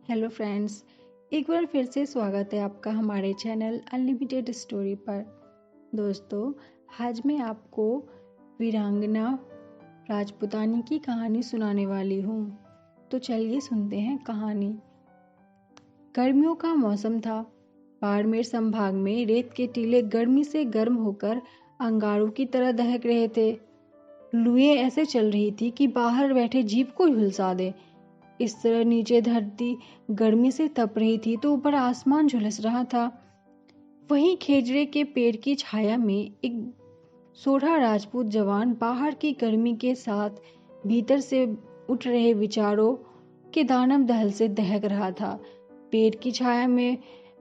Hello friends, एक बार फिर से स्वागत है आपका हमारे चैनल अनलिमिटेड स्टोरी पर। दोस्तों, आज मैं आपको वीरांगना राजपूतानी की कहानी सुनाने वाली हूँ। तो चलिए सुनते हैं कहानी। गर्मियों का मौसम था। बाड़मेर संभाग में रेत के टीले गर्मी से गर्म होकर अंगारों की तरह दहक रहे थे। लुएं ऐसे चल रही थी कि बाहर बैठे जीव को झुलसा दे। इस तरह नीचे धरती गर्मी से तप रही थी तो ऊपर आसमान झुलस रहा था। वहीं खेजड़े के पेड़ की छाया में एक सोढ़ा राजपूत जवान बाहर की गर्मी के साथ भीतर से उठ रहे विचारों के दानव दहल से दहक रहा था। पेड़ की छाया में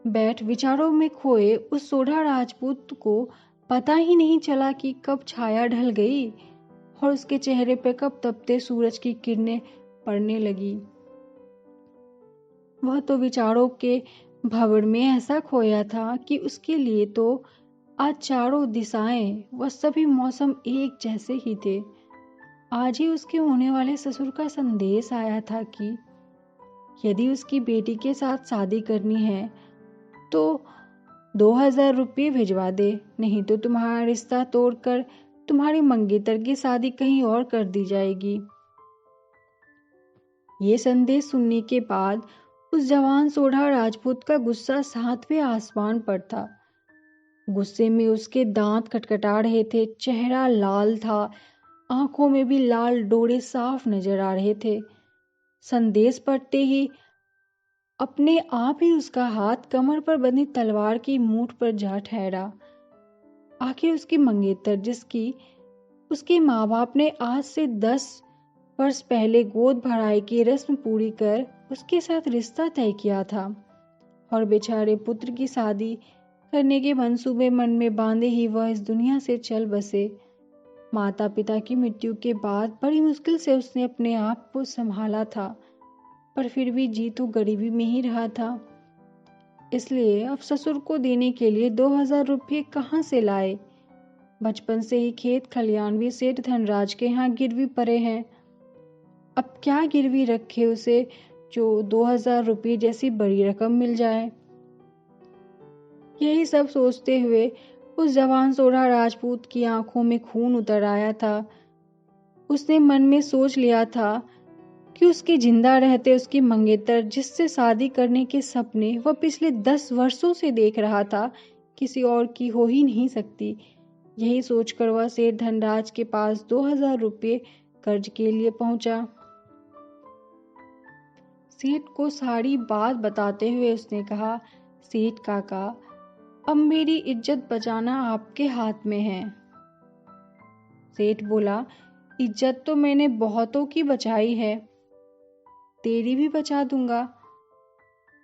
बैठ विचारों में खोए उस सोढ़ा राजपूत को पता ही नहीं चला कि कब छाया ढल गई और उसके चेहरे पर कब तपते सूरज की किरणें पड़ने लगी। वह तो विचारों के भंवर में ऐसा खोया था कि उसके लिए तो आज चारों दिशाएं व सभी मौसम एक जैसे ही थे। आज ही उसके होने वाले ससुर का संदेश आया था कि यदि उसकी बेटी के साथ शादी करनी है तो 2000 रुपये भिजवा दे, नहीं तो तुम्हारा रिश्ता तोड़कर तुम्हारी मंगेतर की शादी कहीं और कर दी जाएगी। ये संदेश सुनने के बाद उस जवान सोढ़ा राजपूत का गुस्सा 7वें आसमान पर था। गुस्से में उसके दांत खटखटा रहे थे, चेहरा लाल था, आंखों में भी लाल डोरे साफ नजर आ रहे थे। संदेश पढ़ते ही अपने आप ही उसका हाथ कमर पर बंधी तलवार की मूठ पर जा ठहरा। आखिर उसकी मंगेतर, जिसकी उसके माँ बाप ने आज से 10 वर्ष पहले गोद भराई की रस्म पूरी कर उसके साथ रिश्ता तय किया था, और बेचारे पुत्र की शादी करने के मंसूबे मन में बांधे ही वह इस दुनिया से चल बसे। माता पिता की मृत्यु के बाद बड़ी मुश्किल से उसने अपने आप को संभाला था, पर फिर भी जी तो गरीबी में ही रहा था। इसलिए अब ससुर को देने के लिए 2000 रुपये कहाँ से लाए। बचपन से ही खेत खलियान भी सेठ धनराज के यहाँ गिरवी पड़े हैं। अब क्या गिरवी रखे उसे जो 2000 रुपये जैसी बड़ी रकम मिल जाए। यही सब सोचते हुए उस जवान सोढ़ा राजपूत की आंखों में खून उतर आया था। उसने मन में सोच लिया था कि उसके जिंदा रहते उसकी मंगेतर, जिससे शादी करने के सपने वह पिछले 10 वर्षों से देख रहा था, किसी और की हो ही नहीं सकती। यही सोचकर वह सेठ धनराज के पास 2000 रुपये कर्ज के लिए पहुंचा। सेठ को सारी बात बताते हुए उसने कहा, सेठ काका, अब मेरी इज्जत बचाना आपके हाथ में है। सेठ बोला, इज्जत तो मैंने बहुतों की बचाई है, तेरी भी बचा दूंगा,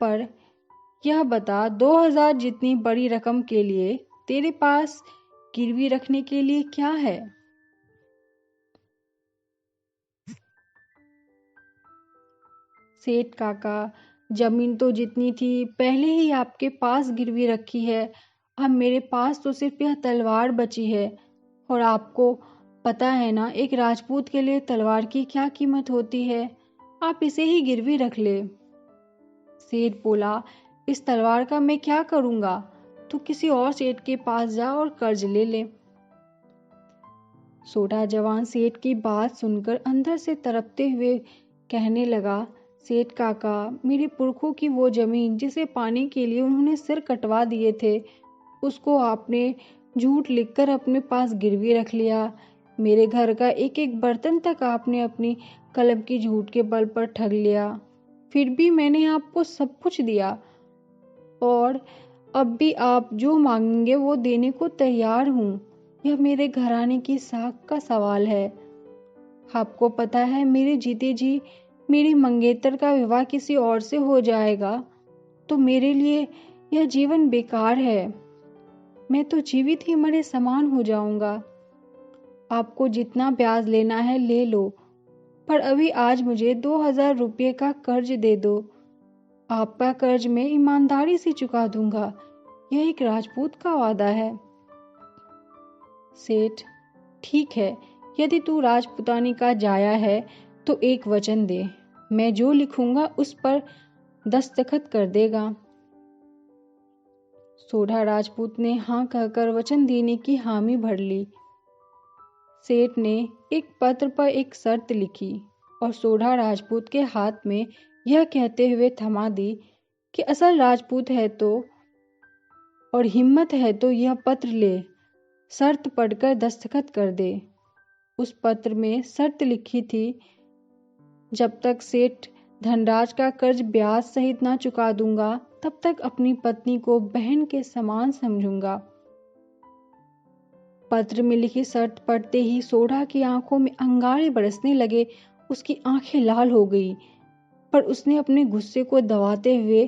पर यह बता 2000 जितनी बड़ी रकम के लिए तेरे पास गिरवी रखने के लिए क्या है। सेठ काका, जमीन तो जितनी थी पहले ही आपके पास गिरवी रखी है। अब मेरे पास तो सिर्फ यह तलवार बची है, और आपको पता है ना एक राजपूत के लिए तलवार की क्या कीमत होती है। आप इसे ही गिरवी रख ले। सेठ बोला, इस तलवार का मैं क्या करूंगा, तू किसी और सेठ के पास जा और कर्ज ले ले। सोढ़ा जवान सेठ की बात सुनकर अंदर से तड़पते हुए कहने लगा, सेठ काका, मेरे पुरखों की वो जमीन जिसे पाने के लिए उन्होंने सिर कटवा दिए थे, उसको आपने झूठ लिखकर अपने पास गिरवी रख लिया। मेरे घर का एक एक बर्तन तक आपने अपनी कलम की झूठ के बल पर ठग लिया। फिर भी मैंने आपको सब कुछ दिया, और अब भी आप जो मांगेंगे वो देने को तैयार हूँ। यह मेरे घराने की साख का सवाल है। आपको पता है, मेरे जीते जी मेरी मंगेतर का विवाह किसी और से हो जाएगा तो मेरे लिए यह जीवन बेकार है। मैं तो जीवित ही मरे समान हो जाऊंगा। आपको जितना ब्याज लेना है ले लो, पर अभी आज मुझे 2000 रुपये का कर्ज दे दो। आपका कर्ज मैं ईमानदारी से चुका दूंगा, यह एक राजपूत का वादा है। सेठ, ठीक है, यदि तू राजपुतानी का जाया है तो एक वचन दे, मैं जो लिखूंगा उस पर दस्तखत कर देगा। सोढ़ा राजपूत ने हाँ कहकर वचन देने की हामी भर ली। सेठ ने एक पत्र पर एक शर्त लिखी और सोढ़ा राजपूत के हाथ में यह कहते हुए थमा दी कि असल राजपूत है तो और हिम्मत है तो यह पत्र ले, शर्त पढ़कर दस्तखत कर दे। उस पत्र में शर्त लिखी थी, जब तक सेठ धनराज का कर्ज ब्याज सहित ना चुका दूंगा तब तक अपनी पत्नी को बहन के समान समझूंगा। पत्र में लिखी शर्त पढ़ते ही सोढ़ा की आंखों में अंगारे बरसने लगे। उसकी आंखें लाल हो गई, पर उसने अपने गुस्से को दबाते हुए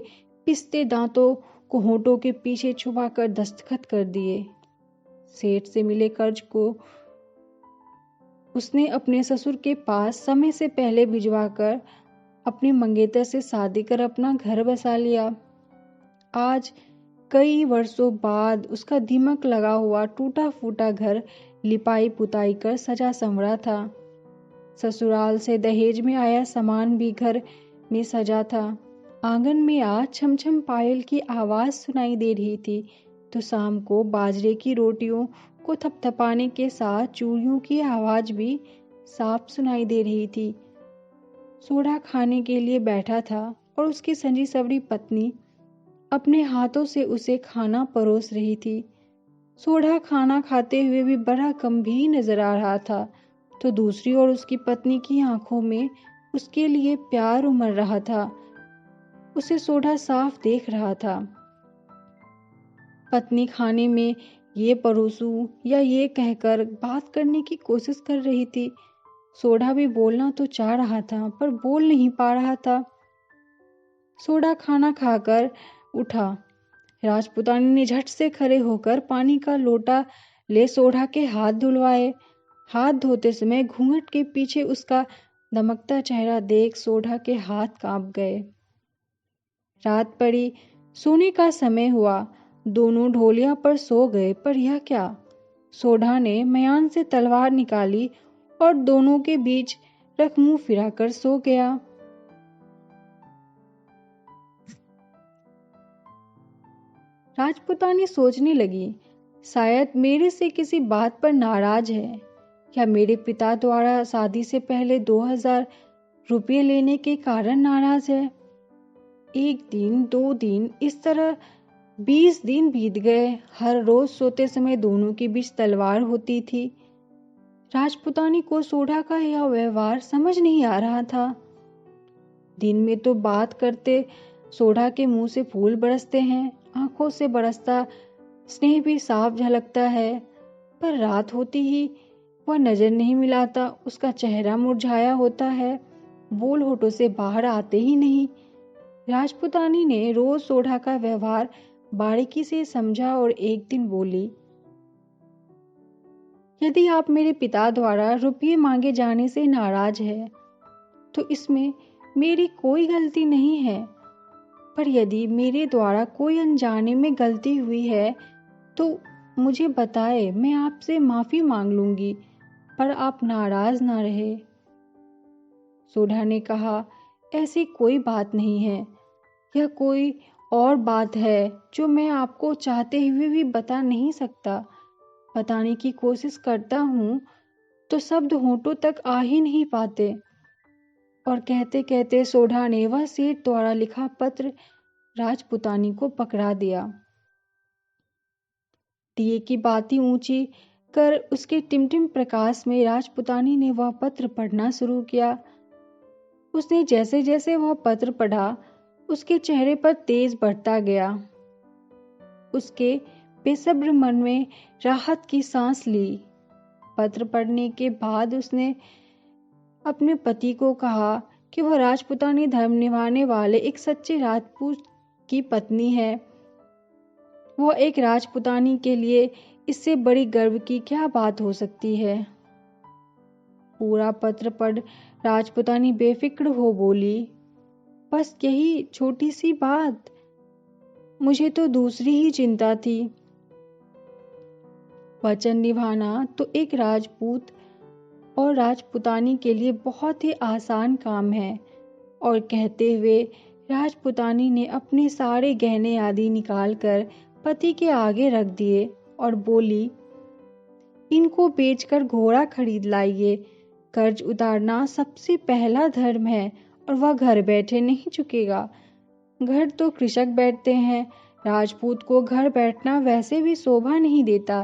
पिसते दांतों को होठों के पीछे छुपाकर दस्तखत कर दिए। सेठ से मिले कर्ज को उसने अपने ससुर के पास समय से पहले भिजवाकर अपनी मंगेतर से शादी कर अपना घर बसा लिया। आज कई वर्षों बाद उसका दीमक लगा हुआ टूटा फूटा घर लिपाई पुताई कर सजा संवरा था। ससुराल से दहेज में आया सामान भी घर में सजा था। आंगन में आज छमछम पायल की आवाज सुनाई दे रही थी तो शाम को बाजरे की रोटियों को थपथपाने के साथ चूड़ियों की आवाज भी साफ सुनाई दे रही थी। सोढ़ा खाने के लिए बैठा था और उसकी संजी सवरी पत्नी अपने हाथों से उसे खाना परोस रही थी। सोढ़ा खाना खाते हुए भी बड़ा गंभीर नजर आ रहा था, तो दूसरी ओर उसकी पत्नी की आंखों में उसके लिए प्यार उमड़ रहा था। उसे सोढ़ा साफ देख रहा था। पत्नी खाने में ये परोसूं या ये कहकर बात करने की कोशिश कर रही थी। सोढ़ा भी बोलना तो चाह रहा था पर बोल नहीं पा रहा था। सोढ़ा खाना खाकर उठा। राजपुतानी ने झट से खड़े होकर पानी का लोटा ले सोढ़ा के हाथ धुलवाए। हाथ धोते समय घूंघट के पीछे उसका दमकता चेहरा देख सोढ़ा के हाथ कांप गए। रात पड़ी, सोने का समय हुआ। दोनों ढोलिया पर सो गए, पर यह क्या? सोढ़ा ने मयान से तलवार निकाली और दोनों के बीच रख मुंह फिराकर सो गया। राजपुतानी सोचने लगी, शायद मेरे से किसी बात पर नाराज है या मेरे पिता द्वारा शादी से पहले 2000 रुपये लेने के कारण नाराज है। 1 दिन 2 दिन इस तरह 20 दिन बीत गए। हर रोज सोते समय दोनों के बीच तलवार होती थी। राजपुतानी को सोढ़ा का यह व्यवहार समझ नहीं आ रहा था। दिन में तो बात करते सोढ़ा के मुंह से फूल बरसते हैं, आंखों से बरसता स्नेह भी साफ झलकता है, पर रात होती ही वह नजर नहीं मिलाता। उसका चेहरा मुरझाया होता है, बोल होठों से बाहर आते ही नहीं। राजपुतानी ने रोज सोढ़ा का व्यवहार बारीकी से समझा और एक दिन बोली, यदि आप मेरे पिता द्वारा रुपये मांगे जाने से नाराज है तो इसमें मेरी कोई गलती नहीं है, पर यदि मेरे द्वारा कोई अनजाने में गलती हुई है तो मुझे बताए, मैं आपसे माफी मांग लूंगी, पर आप नाराज ना रहे। सोढ़ा ने कहा, ऐसी कोई बात नहीं है, यह कोई और बात है जो मैं आपको चाहते हुए भी बता नहीं सकता। बताने की कोशिश करता हूँ तो शब्द होठों तक आ ही नहीं पाते। और कहते कहते सोढ़ा ने वह सेठ द्वारा लिखा पत्र राजपुतानी को पकड़ा दिया। दिए की बाती ऊंची कर उसके टिमटिम प्रकाश में राजपुतानी ने वह पत्र पढ़ना शुरू किया। उसने जैसे जैसे वह पत्र पढ़ा उसके चेहरे पर तेज बढ़ता गया। उसके बेसब्र मन में राहत की सांस ली। पत्र पढ़ने के बाद उसने अपने पति को कहा कि वह राजपुतानी धर्म निभाने वाले एक सच्चे राजपूत की पत्नी है। वह एक राजपुतानी के लिए इससे बड़ी गर्व की क्या बात हो सकती है। पूरा पत्र पढ़ राजपुतानी बेफिक्र हो बोली, बस यही छोटी सी बात, मुझे तो दूसरी ही चिंता थी। वचन निभाना तो एक राजपूत और राजपुतानी के लिए बहुत ही आसान काम है। और कहते हुए राजपुतानी ने अपने सारे गहने आदि निकालकर पति के आगे रख दिए और बोली, इनको बेचकर घोड़ा खरीद लाइए। कर्ज उतारना सबसे पहला धर्म है और वह घर बैठे नहीं चुकेगा। घर तो कृषक बैठते हैं, राजपूत को घर बैठना वैसे भी शोभा नहीं देता।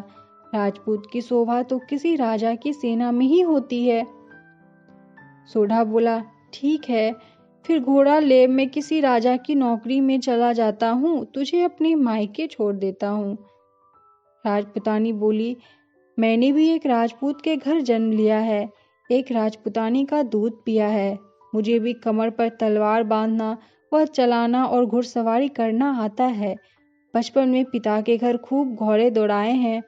राजपूत की शोभा तो किसी राजा की सेना में ही होती है। सोढ़ा बोला, ठीक है, फिर घोड़ा ले मैं किसी राजा की नौकरी में चला जाता हूँ, तुझे अपने मायके छोड़ देता हूँ। राजपुतानी बोली, मैंने भी एक राजपूत के घर जन्म लिया है, एक राजपुतानी का दूध पिया है। मुझे भी कमर पर तलवार बांधना, वह चलाना और घुड़सवारी करना आता है। बचपन में पिता के घर खूब घोड़े दौड़ाए हैं,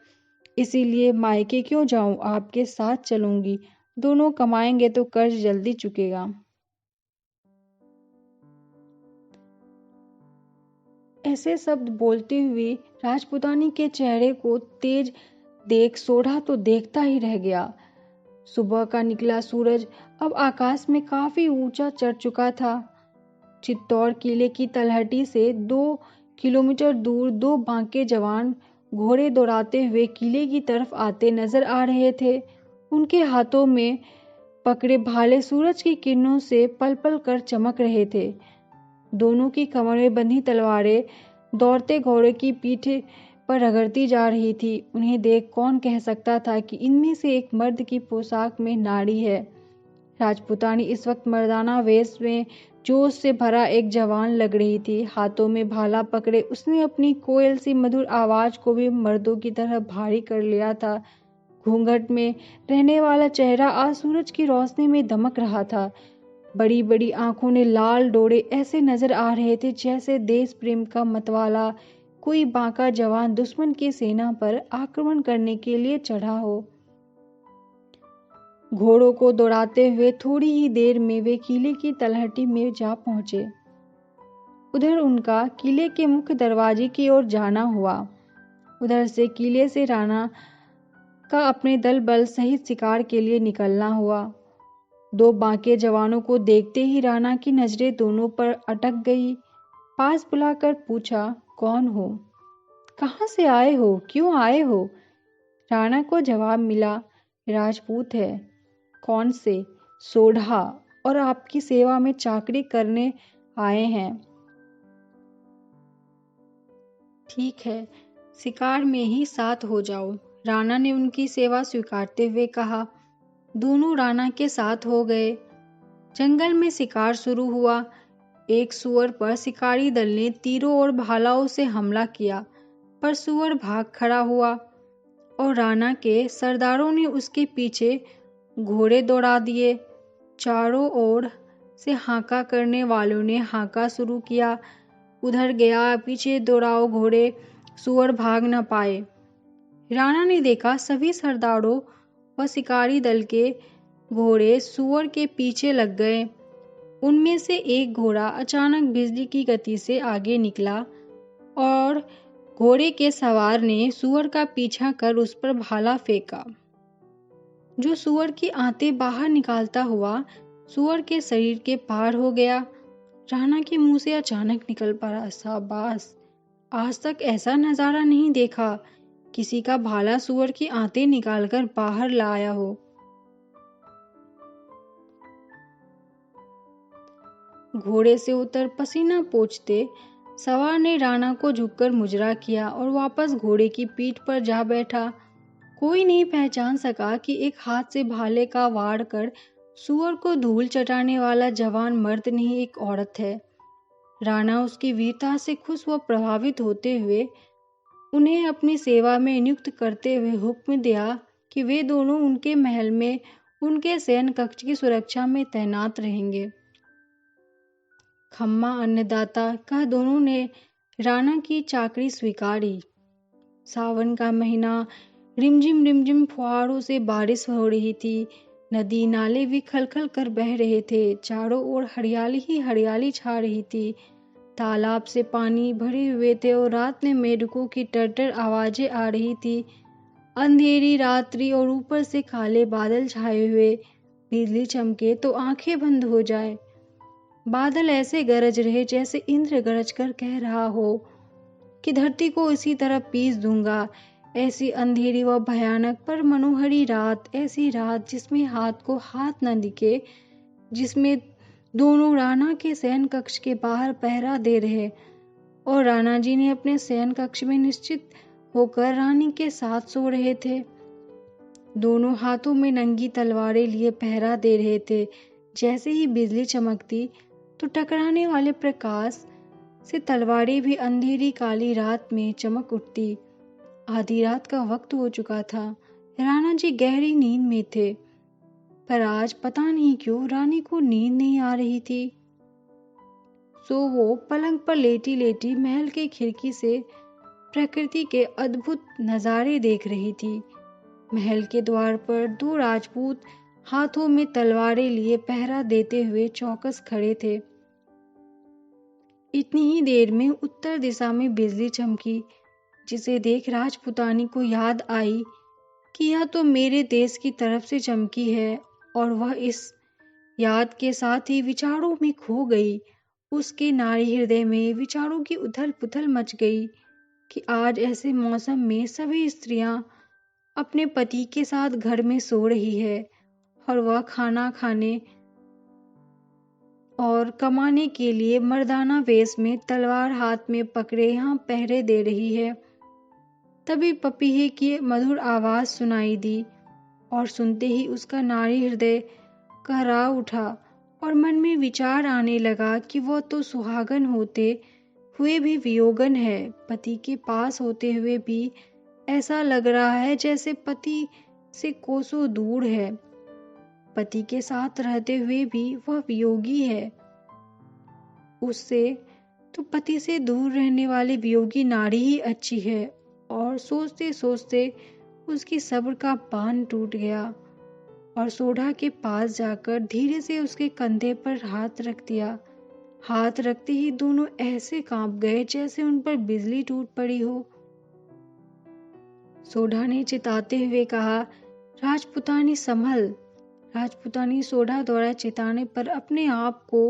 इसीलिए मायके क्यों जाऊं, आपके साथ चलूंगी। दोनों कमाएंगे तो कर्ज जल्दी चुकेगा। ऐसे शब्द बोलते हुए राजपुतानी के चेहरे को तेज देख सोढ़ा तो देखता ही रह गया। सुबह का निकला सूरज अब आकाश में काफी ऊंचा चढ़ चुका था। चित्तौड़ किले की तलहटी से 2 किलोमीटर दूर 2 बांके जवान घोड़े दौड़ाते हुए किले की तरफ आते नजर आ रहे थे। उनके हाथों में पकड़े भाले सूरज की किरणों से पल पल कर चमक रहे थे। दोनों की कमर में बंधी तलवारें दौड़ते घोड़े की पीठ पर रगड़ती जा रही थी। उन्हें देख कौन कह सकता था कि इनमें से एक मर्द की पोशाक में नारी है। राजपुतानी इस वक्त मर्दाना वेश में जोश से भरा एक जवान लग रही थी। हाथों में भाला पकड़े उसने अपनी कोयल सी मधुर आवाज को भी मर्दों की तरह भारी कर लिया था। घूंघट में रहने वाला चेहरा आज सूरज की रोशनी में दमक रहा था। बड़ी बड़ी आंखों ने लाल डोरे ऐसे नजर आ रहे थे जैसे देश प्रेम का मतवाला कोई बांका जवान दुश्मन की सेना पर आक्रमण करने के लिए चढ़ा हो। घोड़ों को दौड़ाते हुए थोड़ी ही देर में वे किले की तलहटी में जा पहुंचे। उधर उनका किले के मुख्य दरवाजे की ओर जाना हुआ। उधर से किले से राणा का अपने दल बल सहित शिकार के लिए निकलना हुआ। 2 बांके जवानों को देखते ही राणा की नजरें दोनों पर अटक गई। पास बुलाकर पूछा, कौन हो, कहाँ से आए हो, क्यों आए हो? राणा को जवाब मिला, राजपूत है। कौन से? सोढ़ा, और आपकी सेवा में चाकरी करने आए हैं। ठीक है, शिकार में ही साथ हो जाओ, राणा ने उनकी सेवा स्वीकारते हुए कहा। दोनों राणा के साथ हो गए। जंगल में शिकार शुरू हुआ। एक सूअर पर शिकारी दल ने तीरों और भालाओं से हमला किया, पर सूअर भाग खड़ा हुआ और राणा के सरदारों ने उसके पीछे घोड़े दौड़ा दिए। चारों ओर से हांका करने वालों ने हांका शुरू किया, उधर गया पीछे दौड़ाओ घोड़े, सूअर भाग न पाए। राणा ने देखा सभी सरदारों व शिकारी दल के घोड़े सूअर के पीछे लग गए। उनमें से एक घोड़ा अचानक बिजली की गति से आगे निकला और घोड़े के सवार ने सूअर का पीछा कर उस पर भाला फेंका, जो सूअर की आंतें बाहर निकालता हुआ सूअर के शरीर के पार हो गया। राणा के मुंह से अचानक निकल पड़ा, शाबाश, आज तक ऐसा नजारा नहीं देखा, किसी का भाला सूअर की आंतें निकालकर बाहर लाया हो। घोड़े से उतर पसीना पोंछते सवार ने राणा को झुककर मुजरा किया और वापस घोड़े की पीठ पर जा बैठा। कोई नहीं पहचान सका कि एक हाथ से भाले का वार कर सूअर को धूल चटाने वाला जवान मर्द नहीं, एक औरत है। राणा उसकी वीरता से खुश व प्रभावित होते हुए उन्हें अपनी सेवा में नियुक्त करते हुए हुक्म दिया कि वे दोनों उनके महल में उनके शयन कक्ष की सुरक्षा में तैनात रहेंगे। खम्मा अन्नदाता कह दोनों ने राणा की चाकरी स्वीकारी। सावन का महीना, रिमझिम फुहारों से बारिश हो रही थी। नदी नाले भी खलखल कर बह रहे थे। चारों ओर हरियाली ही हरियाली छा रही थी। तालाब से पानी भरे हुए थे और रात में मेढकों की टरटर आवाजें आ रही थी। अंधेरी रात्रि और ऊपर से काले बादल छाए हुए, बिजली चमके तो आंखें बंद हो जाए। बादल ऐसे गरज रहे जैसे इंद्र गरज कर कह रहा हो कि धरती को इसी तरह पीस दूंगा। ऐसी अंधेरी व भयानक पर मनोहरी रात, ऐसी रात जिसमें हाथ को हाथ न दिखे, जिसमें दोनों राणा के शयन कक्ष के बाहर पहरा दे रहे और राणा जी ने अपने शयन कक्ष में निश्चित होकर रानी के साथ सो रहे थे। दोनों हाथों में नंगी तलवारें लिए पहरा दे रहे थे। जैसे ही बिजली चमकती तो टकराने वाले प्रकाश से तलवारें भी अंधेरी काली रात में चमक उठती। आधी रात का वक्त हो चुका था। राणा जी गहरी नींद में थे, पर आज पता नहीं क्यों रानी को नींद नहीं आ रही थी। सो वो पलंग पर लेटी लेटी महल के खिड़की से प्रकृति के अद्भुत नजारे देख रही थी। महल के द्वार पर दो राजपूत हाथों में तलवारें लिए पहरा देते हुए चौकस खड़े थे। इतनी ही देर में उत्तर दिशा में बिजली चमकी, जिसे देख राजपुतानी को याद आई कि यह तो मेरे देश की तरफ से चमकी है, और वह इस याद के साथ ही विचारों में खो गई। उसके नारी हृदय में विचारों की उथल पुथल मच गई कि आज ऐसे मौसम में सभी स्त्रियां अपने पति के साथ घर में सो रही है और वह खाना खाने और कमाने के लिए मर्दाना वेश में तलवार हाथ में पकड़े यहाँ पहरे दे रही है। तभी पपीहे की मधुर आवाज सुनाई दी और सुनते ही उसका नारी हृदय कहरा उठा और मन में विचार आने लगा कि वह तो सुहागन होते हुए भी वियोगन है। पति के पास होते हुए भी ऐसा लग रहा है जैसे पति से कोसों दूर है। पति के साथ रहते हुए भी वह वियोगी है। उससे तो पति से दूर रहने वाली वियोगी नारी ही अच्छी है। और सोचते सोचते उसकी सब्र का बांध टूट गया और सोढ़ा के पास जाकर धीरे से उसके कंधे पर हाथ रख दिया। हाथ रखते ही दोनों ऐसे कांप गए जैसे उन पर बिजली टूट पड़ी हो। सोढ़ा ने चिताते हुए कहा, राजपुतानी संभल। राजपुतानी सोढ़ा द्वारा चिताने पर अपने आप को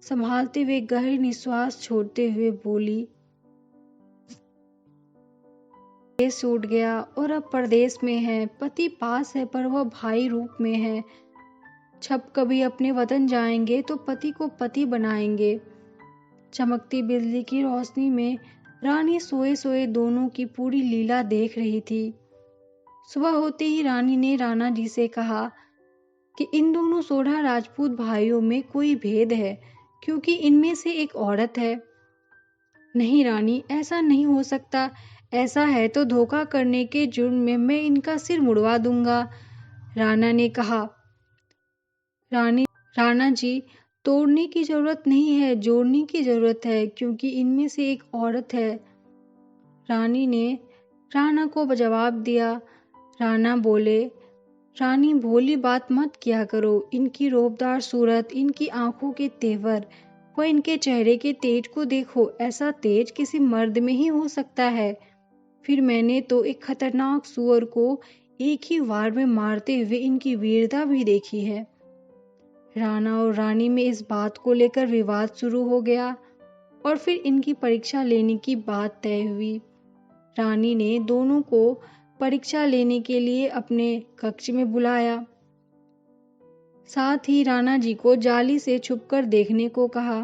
संभालते हुए गहरी निश्वास छोड़ते हुए बोली, देश छूट गया और अब परदेश में है। पति पास है पर वह भाई रूप में है। जब कभी अपने वतन जाएंगे तो पति को पति बनाएंगे। चमकती बिजली की रोशनी में रानी सोए सोए दोनों की पूरी लीला देख रही थी। सुबह होते ही रानी ने राणा जी से कहा कि इन दोनों सोढ़ा राजपूत भाइयों में कोई भेद है, क्योंकि इनमें से एक औरत है। नहीं रानी, ऐसा नहीं हो सकता। ऐसा है तो धोखा करने के जुर्म में मैं इनका सिर मुड़वा दूंगा। राणा ने कहा, राणा जी, तोड़ने की जरूरत नहीं है, जोड़ने की जरूरत है, क्योंकि इनमें से एक औरत है। रानी ने राणा को जवाब दिया। राणा बोले, रानी भोली बात मत किया करो। इनकी रौबदार सूरत, इनकी आंखों के तेवर व इनके चेहरे के तेज को देखो। ऐसा तेज किसी मर्द में ही हो सकता है। फिर मैंने तो एक खतरनाक सुअर को एक ही वार में मारते हुए इनकी वीरता भी देखी है। राणा और रानी में इस बात को लेकर विवाद शुरू हो गया और फिर इनकी परीक्षा लेने की बात तय हुई। रानी ने दोनों को परीक्षा लेने के लिए अपने कक्ष में बुलाया। साथ ही राणा जी को जाली से छुपकर देखने को कहा।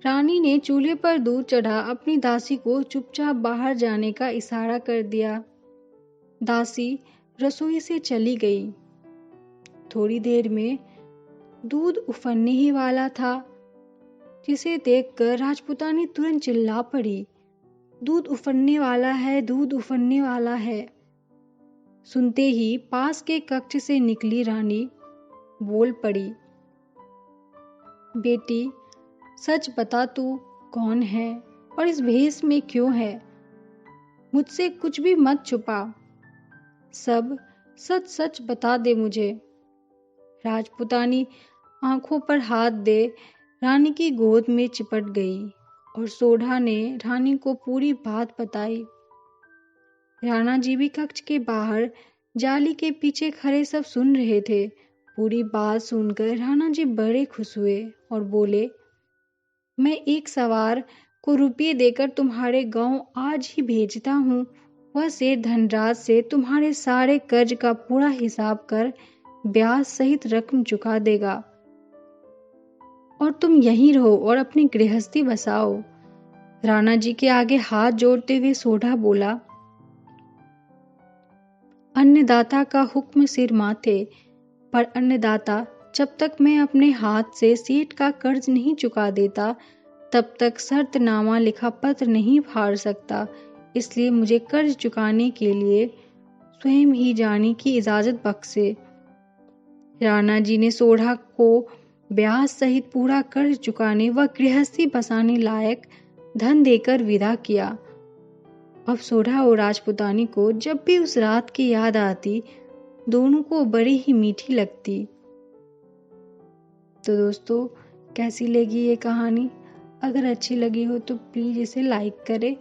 रानी ने चूल्हे पर दूध चढ़ा अपनी दासी को चुपचाप बाहर जाने का इशारा कर दिया। दासी रसोई से चली गई। थोड़ी देर में दूध उफनने ही वाला था, जिसे देखकर राजपुतानी तुरंत चिल्ला पड़ी, दूध उफनने वाला है, दूध उफनने वाला है। सुनते ही पास के कक्ष से निकली रानी बोल पड़ी, बेटी सच बता, तू कौन है और इस भेष में क्यों है? मुझसे कुछ भी मत छुपा, सब सच सच बता दे मुझे। राजपुतानी आंखों पर हाथ दे रानी की गोद में चिपट गई और सोढ़ा ने रानी को पूरी बात बताई। राणा जी भी कक्ष के बाहर जाली के पीछे खड़े सब सुन रहे थे पूरी बात सुनकर राणा जी बड़े खुश हुए और बोले, मैं एक सवार को रुपये देकर तुम्हारे गांव आज ही भेजता हूँ। वह सेठ धनराज से तुम्हारे सारे कर्ज का पूरा हिसाब कर ब्याज सहित रकम चुका देगा और तुम यहीं रहो और अपनी गृहस्थी बसाओ। राणा जी के आगे हाथ जोड़ते हुए सोढ़ा बोला, अन्नदाता का हुक्म सिर माथे, पर अन्नदाता जब तक मैं अपने हाथ से सेठ का कर्ज नहीं चुका देता तब तक शर्तनामा लिखा पत्र नहीं फाड़ सकता। इसलिए मुझे कर्ज चुकाने के लिए स्वयं ही जाने की इजाजत बख्शे। राणा जी ने सोढ़ा को ब्याज सहित पूरा कर्ज चुकाने व गृहस्थी बसाने लायक धन देकर विदा किया। अब सोढ़ा और राजपुतानी को जब भी उस रात की याद आती दोनों को बड़ी ही मीठी लगती। तो दोस्तों, कैसी लगी ये कहानी? अगर अच्छी लगी हो तो प्लीज़ इसे लाइक करें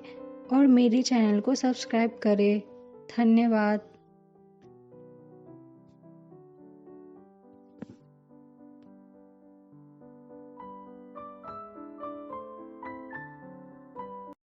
और मेरे चैनल को सब्सक्राइब करें। धन्यवाद।